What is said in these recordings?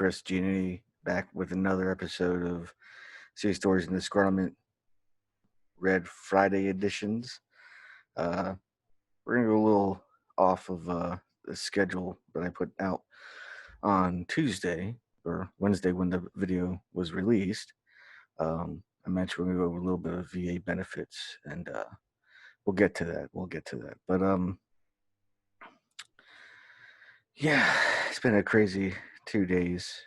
Chris Giannini back with another episode of City Stories and Disgruntlement Red Friday editions. Uh, we're going to go a little off of the schedule that I put out on Tuesday or Wednesday when the video was released. I mentioned we're going to go over a little bit of VA benefits, and we'll get to that. But yeah, it's been a crazy 2 days.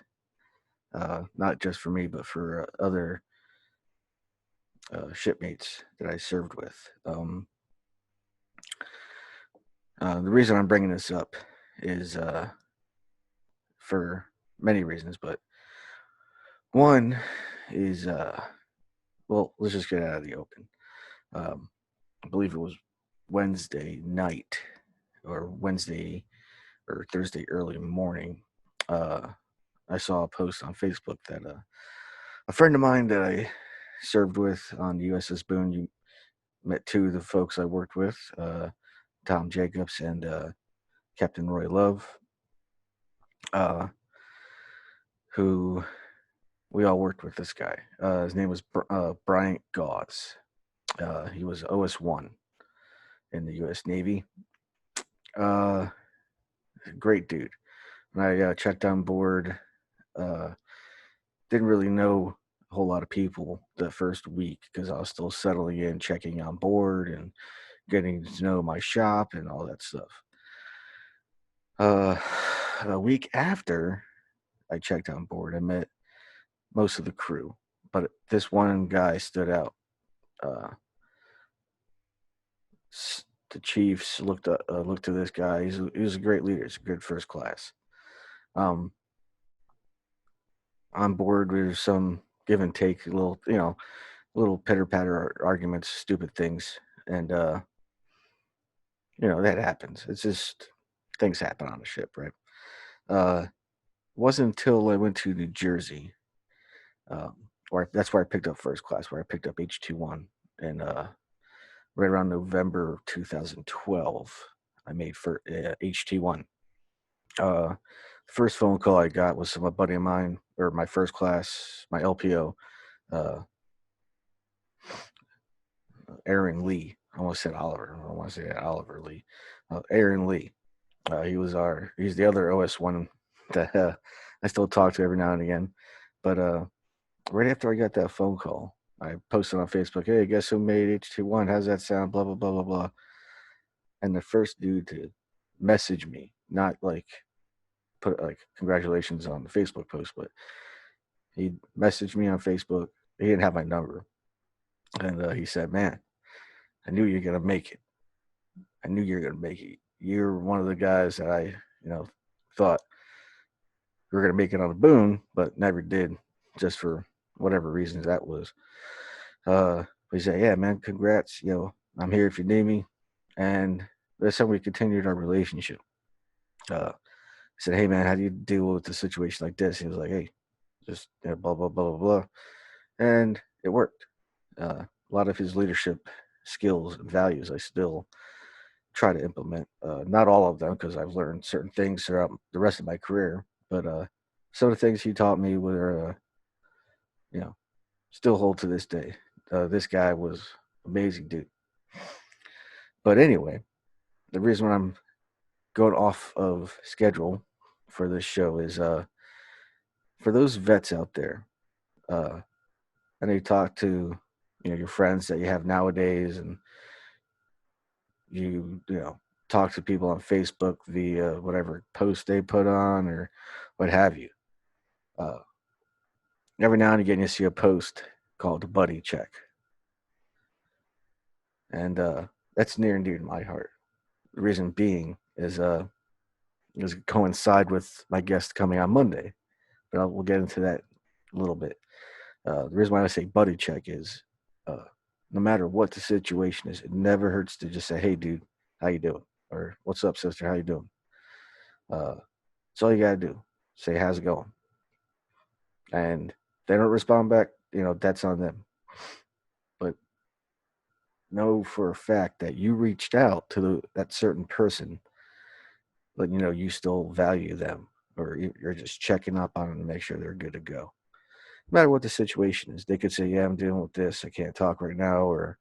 Not just for me, but for other shipmates that I served with. The reason I'm bringing this up is for many reasons, but one is, well, let's just get it out of the open. I believe it was Wednesday night or Wednesday or Thursday early morning. I saw a post on Facebook that a friend of mine that I served with on the USS Boone, you met two of the folks I worked with, Tom Jacobs and Captain Roy Love, who we all worked with this guy. His name was Bryant Gauze. He was OS1 in the U.S. Navy. Great dude. When I checked on board, didn't really know a whole lot of people the first week because I was still settling in, checking on board, and getting to know my shop and all that stuff. A week after I checked on board, I met most of the crew, but this one guy stood out. The chiefs looked to this guy. He was a great leader. He's a good first class. On board, there's some give and take, little pitter patter arguments, stupid things, and that happens. It's just things happen on a ship, right? Wasn't until I went to New Jersey, that's where I picked up first class, where I picked up H21, and right around November 2012, I made for HT1. First phone call I got was from a buddy of mine, or my first class, my LPO, Aaron Lee. I almost said Oliver. I don't want to say Oliver Lee. Aaron Lee. He's the other OS1 that I still talk to every now and again. But right after I got that phone call, I posted on Facebook, "Hey, guess who made H21? How's that sound? Blah, blah, blah, blah, blah." And the first dude to message me, not like put like congratulations on the Facebook post, but he messaged me on Facebook. He didn't have my number. And he said, "Man, I knew you're going to make it. I knew you're going to make it. You're one of the guys that I, thought we were going to make it on the Boone, but never did, just for whatever reasons that was." He said, "Yeah, man, congrats. I'm here if you need me." And that's how we continued our relationship. I said, "Hey, man, how do you deal with a situation like this?" He was like, "Hey, just blah, blah, blah, blah, blah." And it worked. A lot of his leadership skills and values I still try to implement. Not all of them, because I've learned certain things throughout the rest of my career, but some of the things he taught me were, still hold to this day. This guy was amazing, dude. But anyway, the reason why I'm going off of schedule for this show is for those vets out there. I know you talk to your friends that you have nowadays, and you talk to people on Facebook via whatever post they put on or what have you. Every now and again, you see a post called a buddy check, and that's near and dear to my heart. The reason being is coincide with my guest coming on Monday, but we'll get into that a little bit. The reason why I say buddy check is no matter what the situation is, it never hurts to just say, "Hey, dude, how you doing?" Or "What's up, sister? How you doing?" That's all you gotta do. Say, "How's it going?" And they don't respond back, that's on them. But know for a fact that you reached out to that certain person, but you still value them. or you're just checking up on them to make sure they're good to go. No matter what the situation is, they could say, "Yeah, I'm dealing with this. I can't talk right now," or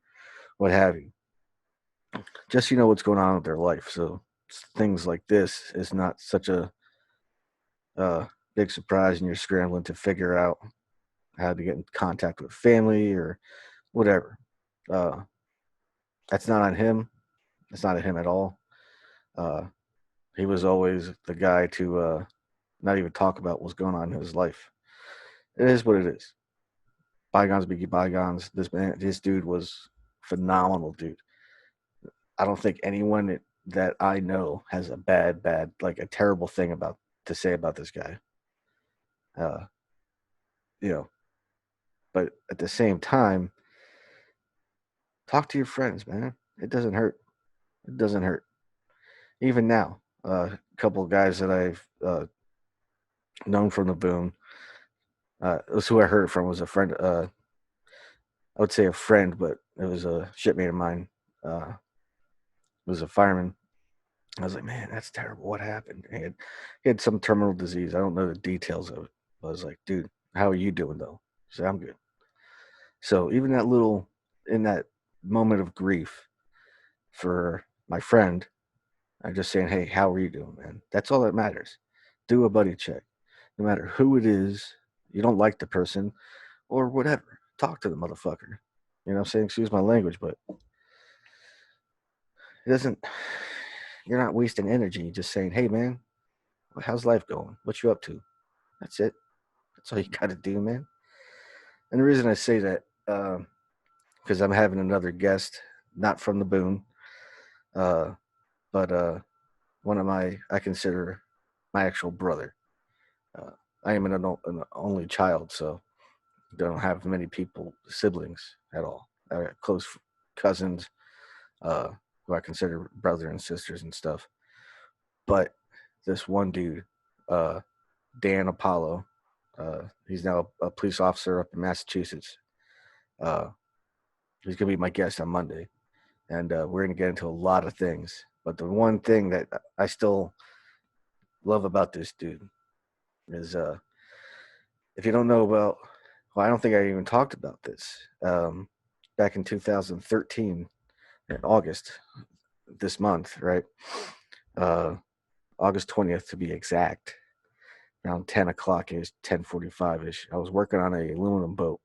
what have you. Just so you know what's going on with their life. So things like this is not such a uh, big surprise, and you're scrambling to figure out how to get in contact with family or whatever. Uh, that's not on him. It's not on him at all. Uh, he was always the guy to not even talk about what's going on in his life. It is what it is. Bygones be bygones. This dude was phenomenal, dude. I don't think anyone that I know has a bad, like a terrible thing about to say about this guy. Uh, you know, but at the same time, talk to your friends, man. It doesn't hurt. It doesn't hurt. Even now, a couple of guys that I've known from the boom. That's who I heard it from. Was a friend. I would say a friend, but it was a shipmate of mine. Was a fireman. I was like, man, that's terrible. What happened? He had some terminal disease. I don't know the details of it. But I was like, dude, how are you doing though? He said, I'm good. So even in that moment of grief for my friend, I'm just saying, hey, how are you doing, man? That's all that matters. Do a buddy check. No matter who it is, you don't like the person or whatever. Talk to the motherfucker. You know what I'm saying? Excuse my language, but it doesn't, you're not wasting energy just saying, hey, man, how's life going? What you up to? That's it. That's all you got to do, man. And the reason I say that, because I'm having another guest, not from the Boone, uh, but one of I consider my actual brother. Uh, I am an only child, so don't have many siblings at all. I got close cousins uh, who I consider brother and sisters and stuff. But this one dude, uh, Dan Apollo, he's now a police officer up in Massachusetts. Uh, he's gonna be my guest on Monday, and we're gonna get into a lot of things. But the one thing that I still love about this dude is if you don't know about, well, I don't think I even talked about this. Back in 2013, in August, this month, right? Uh, August 20th to be exact, around 10 o'clock ish, 10:45 ish. I was working on a aluminum boat.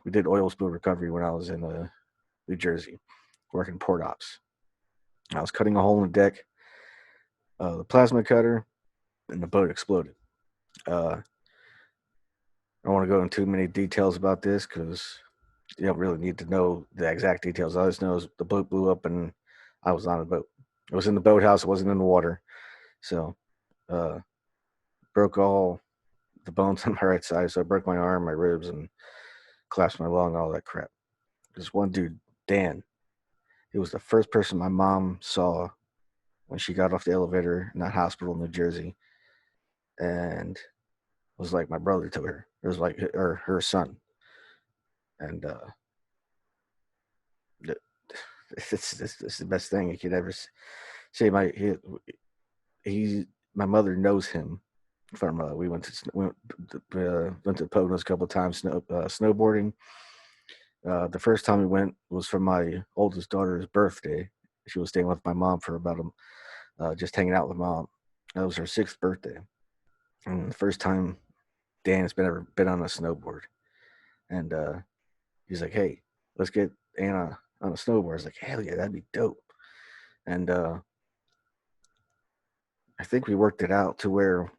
We did oil spill recovery when I was in New Jersey, working port ops. I was cutting a hole in the deck, the plasma cutter, and the boat exploded. I don't want to go into too many details about this because you don't really need to know the exact details. All I just know is the boat blew up and I was on the boat. It was in the boathouse. It wasn't in the water. So, uh, broke all the bones on my right side. So I broke my arm, my ribs, and collapsed my lung, all that crap. This one dude, Dan, he was the first person my mom saw when she got off the elevator in that hospital in New Jersey, and was like my brother to her. It was like her son, and it's the best thing you could ever say. He my mother knows him from we went to Poconos a couple of times snowboarding. The first time we went was for my oldest daughter's birthday. She was staying with my mom for about just hanging out with mom. That was her 6th birthday, and the first time Dan's ever been on a snowboard. And he's like, "Hey, let's get Anna on a snowboard." I was like, "Hell yeah, that'd be dope." And I think we worked it out to where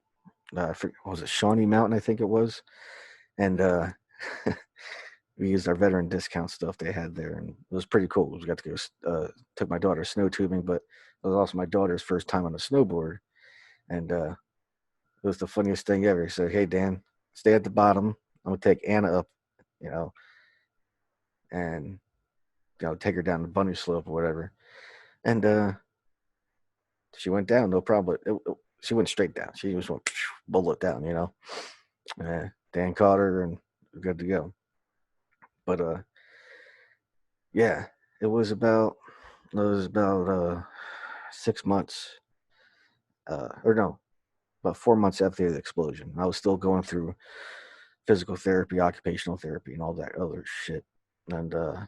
I forget, was it Shawnee Mountain? I think it was, and we used our veteran discount stuff they had there, and it was pretty cool. We got to go took my daughter snow tubing, but it was also my daughter's first time on a snowboard, and it was the funniest thing ever. He said, "Hey Dan, stay at the bottom. I'm gonna take Anna up, you know, and take her down the bunny slope or whatever." And she went down, no problem. She went straight down. She just went bullet down, Dan caught her and good to go. But yeah, it was about 6 months, or no, about 4 months after the explosion. I was still going through physical therapy, occupational therapy, and all that other shit. And I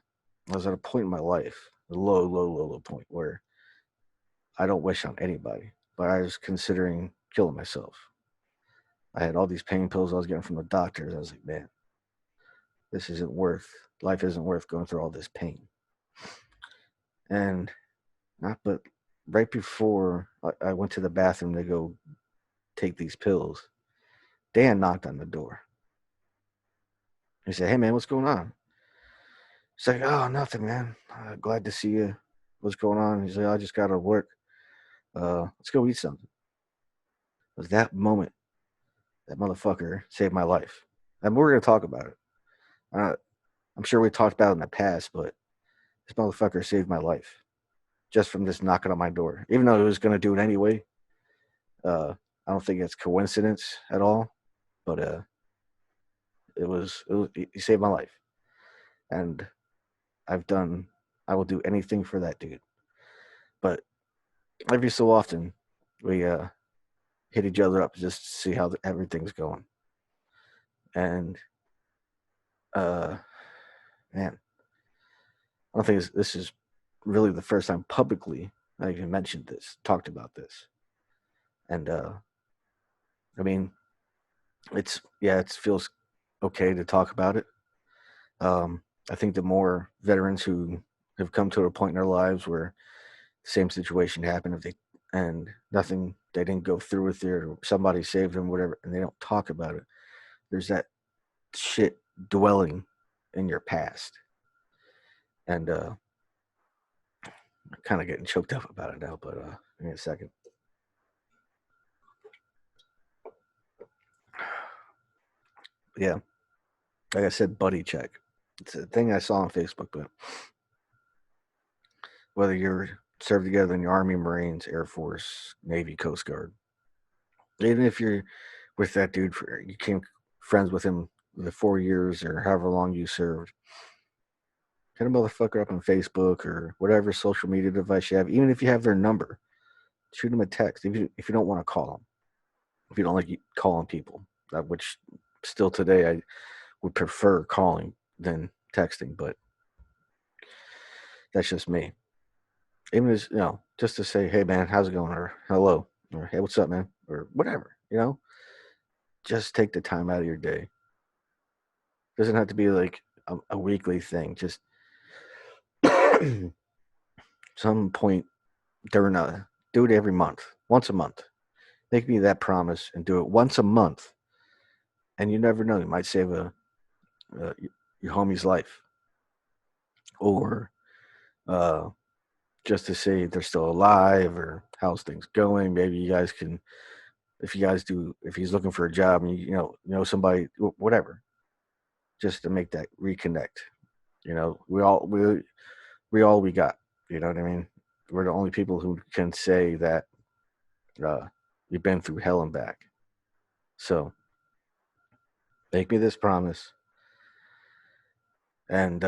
was at a point in my life, a low point where I don't wish on anybody, but I was considering killing myself. I had all these pain pills I was getting from the doctors. I was like, man, this isn't worth, life isn't worth going through all this pain. And not, but right before I went to the bathroom to go take these pills, Dan knocked on the door. He said, hey, man, what's going on? He's like, oh, nothing, man. Glad to see you. What's going on? He's like, I just got to work. Let's go eat something. It was that moment that motherfucker saved my life. And we're going to talk about it. I'm sure we talked about it in the past, but this motherfucker saved my life just from just knocking on my door. Even though he was going to do it anyway, I don't think it's coincidence at all. But it was he saved my life, and I will do anything for that dude. But every so often, we hit each other up just to see how everything's going. And man, I don't think this is really the first time publicly I even mentioned this, talked about this. And I mean, it feels okay to talk about it. I think the more veterans who have come to a point in their lives where the same situation happened, if they and nothing, they didn't go through with it, or somebody saved them, whatever, and they don't talk about it. There's that shit dwelling in your past, and I'm kind of getting choked up about it now. But give me a second. Yeah, like I said, buddy check. It's a thing I saw on Facebook, but whether you're served together in the Army, Marines, Air Force, Navy, Coast Guard, even if you're with that dude for you became friends with him the 4 years or however long you served, hit a motherfucker up on Facebook or whatever social media device you have. Even if you have their number, shoot them a text. If you don't want to call them, if you don't like calling people, which still today I would prefer calling than texting, but that's just me. Even as just to say, hey man, how's it going, or hello, or hey, what's up, man, or whatever. Just take the time out of your day. Doesn't have to be like a weekly thing. Just some point during do it every month, once a month. Make me that promise and do it once a month, and you never know, you might save your homie's life, or just to say they're still alive or how's things going. Maybe you guys can, if he's looking for a job and you know somebody, whatever, just to make that reconnect. We got. You know what I mean? We're the only people who can say that you've been through hell and back. So make me this promise and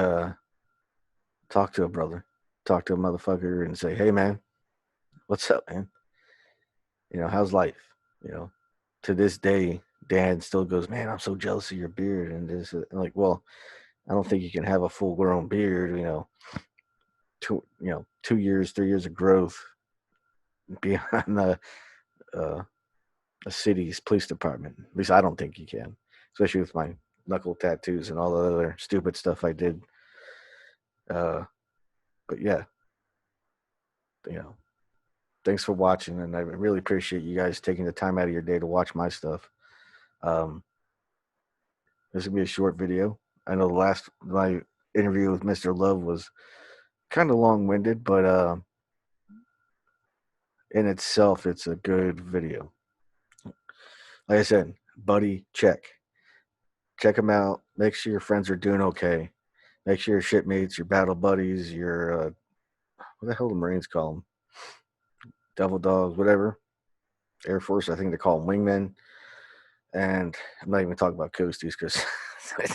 talk to a brother, talk to a motherfucker, and say, "Hey, man, what's up, man? How's life? You know." To this day, Dan still goes, "Man, I'm so jealous of your beard." And this, I'm like, well, I don't think you can have a full-grown beard. 2 years, 3 years of growth beyond a city's police department. At least I don't think you can, especially with my knuckle tattoos and all the other stupid stuff I did. But yeah, thanks for watching, and I really appreciate you guys taking the time out of your day to watch my stuff. This will be a short video. I know my interview with Mr. Love was kind of long-winded, but in itself, it's a good video. Like I said, buddy, check them out. Make sure your friends are doing okay. Make sure your shipmates, your battle buddies, your what the hell do Marines call them? Devil dogs, whatever. Air Force, I think they call them wingmen. And I'm not even talking about coasties because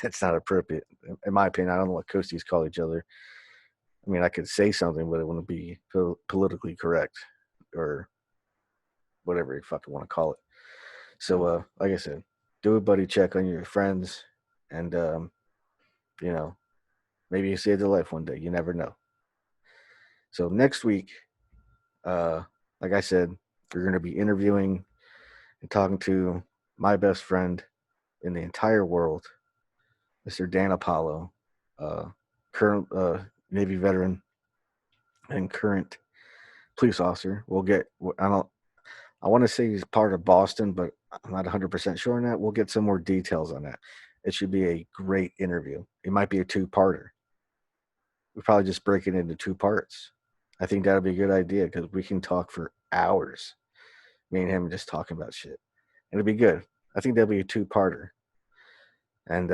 that's not appropriate. In my opinion, I don't know what coasties call each other. I mean, I could say something, but it wouldn't be politically correct or whatever you fucking want to call it. So, like I said, do a buddy check on your friends, and you know, maybe you save their life one day. You never know. So next week, uh, like I said, we're going to be interviewing and talking to my best friend in the entire world, Mr. Dan Apollo, uh, current Navy veteran and current police officer. We'll get. I don't. I want to say he's part of Boston, but I'm not 100% sure on that. We'll get some more details on that. It should be a great interview. It might be a two-parter. We probably just break it into two parts. I think that'd be a good idea because we can talk for hours. Me and him just talking about shit. It'll be good. I think that'll be a two-parter, and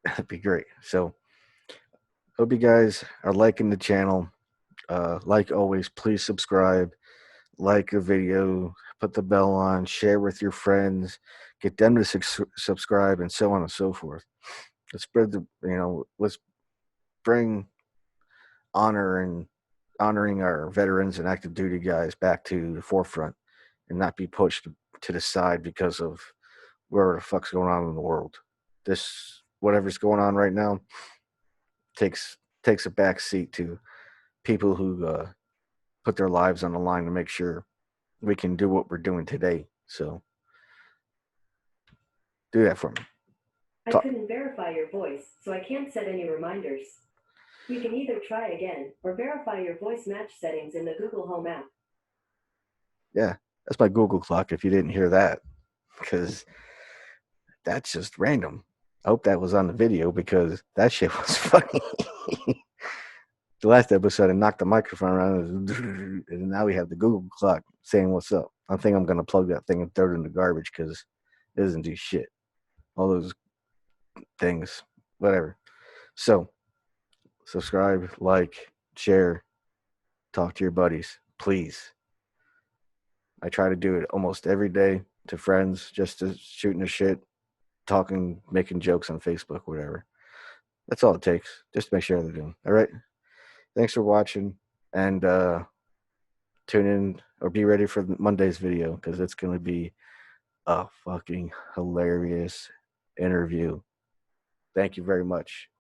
that'd be great. So, hope you guys are liking the channel. Like always, please subscribe, like the video, put the bell on, share with your friends, get them to subscribe, and so on and so forth. Let's spread the, let's bring honor and honoring our veterans and active duty guys back to the forefront and not be pushed to the side because of where the fuck's going on in the world. This whatever's going on right now takes a back seat to people who put their lives on the line to make sure we can do what we're doing today. So do that for me. I couldn't verify your voice, so I can't set any reminders. You can either try again or verify your voice match settings in the Google Home app. Yeah, that's my Google clock if you didn't hear that, because that's just random. I hope that was on the video because that shit was funny. The last episode, I knocked the microphone around, and now we have the Google clock saying what's up. I think I'm going to plug that thing and throw it in the garbage because it doesn't do shit. All those things, whatever. So, subscribe, like, share, talk to your buddies, please. I try to do it almost every day to friends, just to shooting the shit, talking, making jokes on Facebook, whatever. That's all it takes. Just to make sure they're doing. All right. Thanks for watching, and tune in or be ready for Monday's video because it's going to be a fucking hilarious interview. Thank you very much.